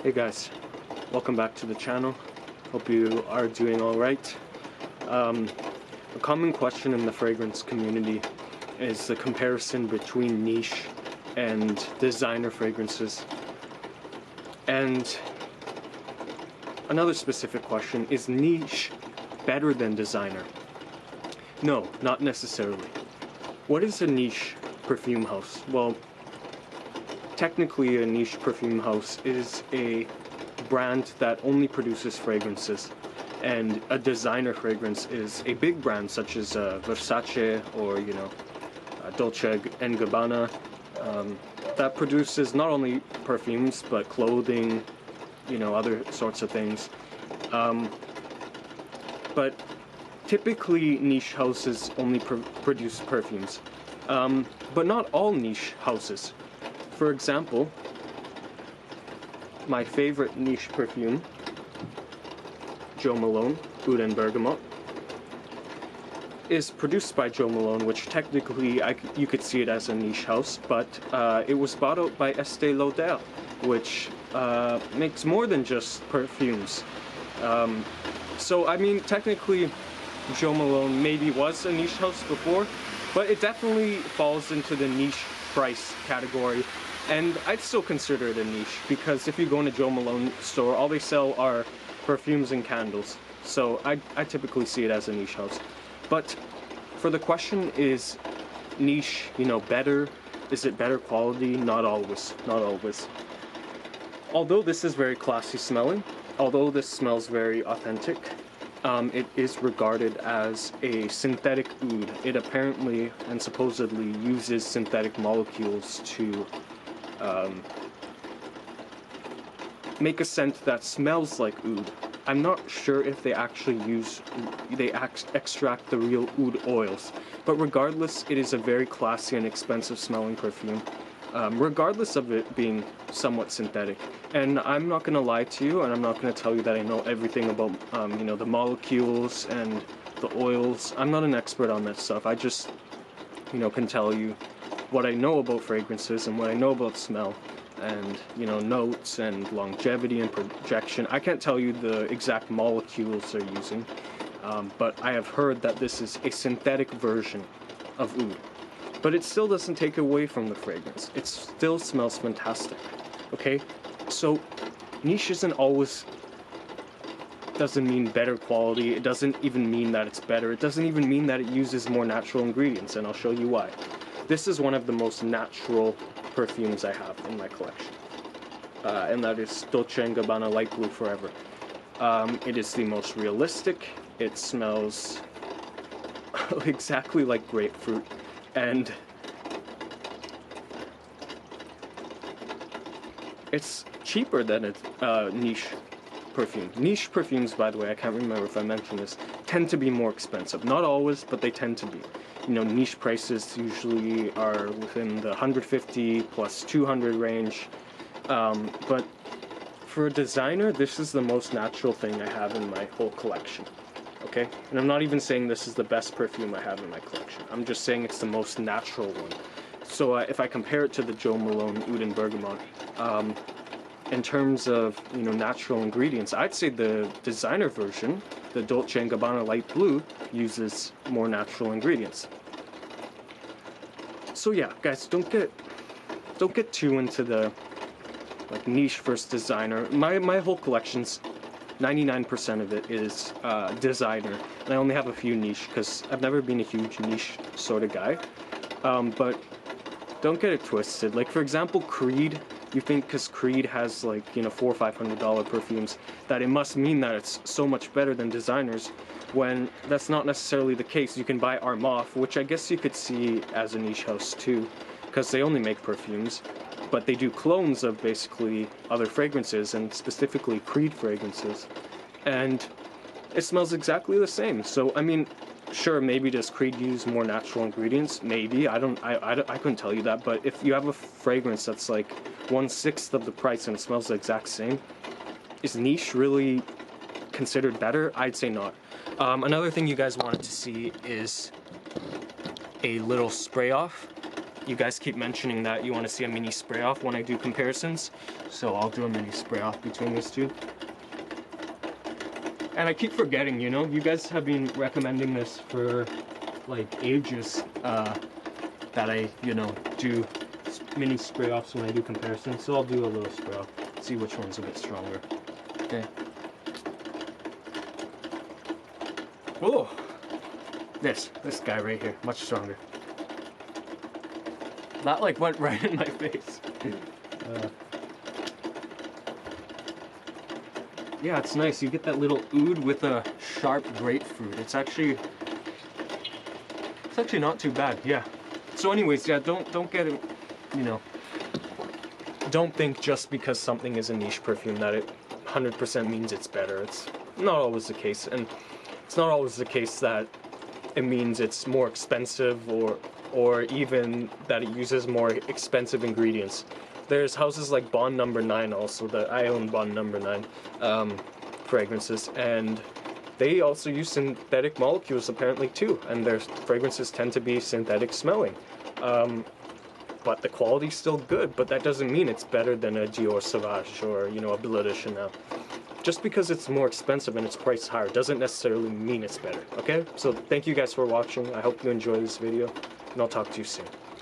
Hey guys, welcome back to the channel. Hope you are doing alright. A common question in the fragrance community is the comparison between niche and designer fragrances. And another specific question, is niche better than designer? No, not necessarily. What is a niche perfume house? Well, technically a niche perfume house is a brand that only produces fragrances, and a designer fragrance is a big brand such as Versace or Dolce & Gabbana, that produces not only perfumes but clothing, other sorts of things. But typically niche houses only produce perfumes, but not all niche houses. For example, my favorite niche perfume, Jo Malone Oud and Bergamot, is produced by Jo Malone, which technically you could see it as a niche house, but it was bought out by Estee Lauder, which makes more than just perfumes. So I mean, technically Jo Malone maybe was a niche house before, but it definitely falls into the niche price category. And I'd still consider it a niche, because if you go in a Jo Malone store, all they sell are perfumes and candles. So I typically see it as a niche house. But for the question, is niche, better? Is it better quality? Not always. Not always. Although this is very classy smelling, although this smells very authentic, it is regarded as a synthetic oud. It apparently and supposedly uses synthetic molecules to make a scent that smells like oud. I'm not sure if they actually extract the real oud oils, but regardless, it is a very classy and expensive smelling perfume, regardless of it being somewhat synthetic. And I'm not gonna lie to you, and I'm not gonna tell you that I know everything about the molecules and the oils. I'm not an expert on that stuff. I just can tell you what I know about fragrances and what I know about smell, and notes and longevity and projection. I can't tell you the exact molecules they're using, but I have heard that this is a synthetic version of oud. But it still doesn't take away from the fragrance. It still smells fantastic. Okay, so niche doesn't mean better quality. It doesn't even mean that it's better. It doesn't even mean that it uses more natural ingredients, and I'll show you why. This is one of the most natural perfumes I have in my collection, and that is Dolce & Gabbana Light Blue Forever. It is the most realistic. It smells exactly like grapefruit, and it's cheaper than a niche perfume. Niche perfumes, by the way, I can't remember if I mentioned this, tend to be more expensive. Not always, but they tend to be. Niche prices usually are within the 150 plus 200 range. But for a designer, this is the most natural thing I have in my whole collection. Okay? And I'm not even saying this is the best perfume I have in my collection. I'm just saying it's the most natural one. So if I compare it to the Jo Malone Oud and Bergamot, in terms of natural ingredients, I'd say the designer version, the Dolce & Gabbana Light Blue, uses more natural ingredients. So yeah, guys, don't get too into the niche versus designer. My whole collection's 99% of it is designer, and I only have a few niche because I've never been a huge niche sort of guy. But don't get it twisted. Like, for example, Creed. You think because Creed has $400 or $500 perfumes that it must mean that it's so much better than designers, when that's not necessarily the case. You can buy Armaf, which I guess you could see as a niche house too, because they only make perfumes, but they do clones of basically other fragrances, and specifically Creed fragrances, and it smells exactly the same. So I mean, sure, maybe does Creed use more natural ingredients? Maybe. I couldn't tell you that. But if you have a fragrance that's like 1/6 of the price and it smells the exact same, is niche really considered better? I'd say not. Another thing you guys wanted to see is a little spray off you guys keep mentioning that you want to see a mini spray off when I do comparisons, so I'll do a mini spray off between these two. And I keep forgetting, you know, you guys have been recommending this for like ages, that I, you know, do mini spray offs when I do comparisons, so I'll do a little spray off, see which one's a bit stronger. Okay. Oh, this guy right here, much stronger. That like went right in my face. Yeah, it's nice. You get that little oud with a sharp grapefruit. It's actually not too bad. Yeah. So, anyways, yeah, don't get it. You know, don't think just because something is a niche perfume that it 100% means it's better. It's not always the case, and it's not always the case that it means it's more expensive or even that it uses more expensive ingredients. There's houses like Bond Number 9 also, that I own Bond Number 9 fragrances, and they also use synthetic molecules apparently too, and their fragrances tend to be synthetic smelling. But the quality's still good, but that doesn't mean it's better than a Dior Sauvage or, you know, a Bleu de Chanel. Just because it's more expensive and it's priced higher doesn't necessarily mean it's better, okay? So thank you guys for watching. I hope you enjoy this video, and I'll talk to you soon.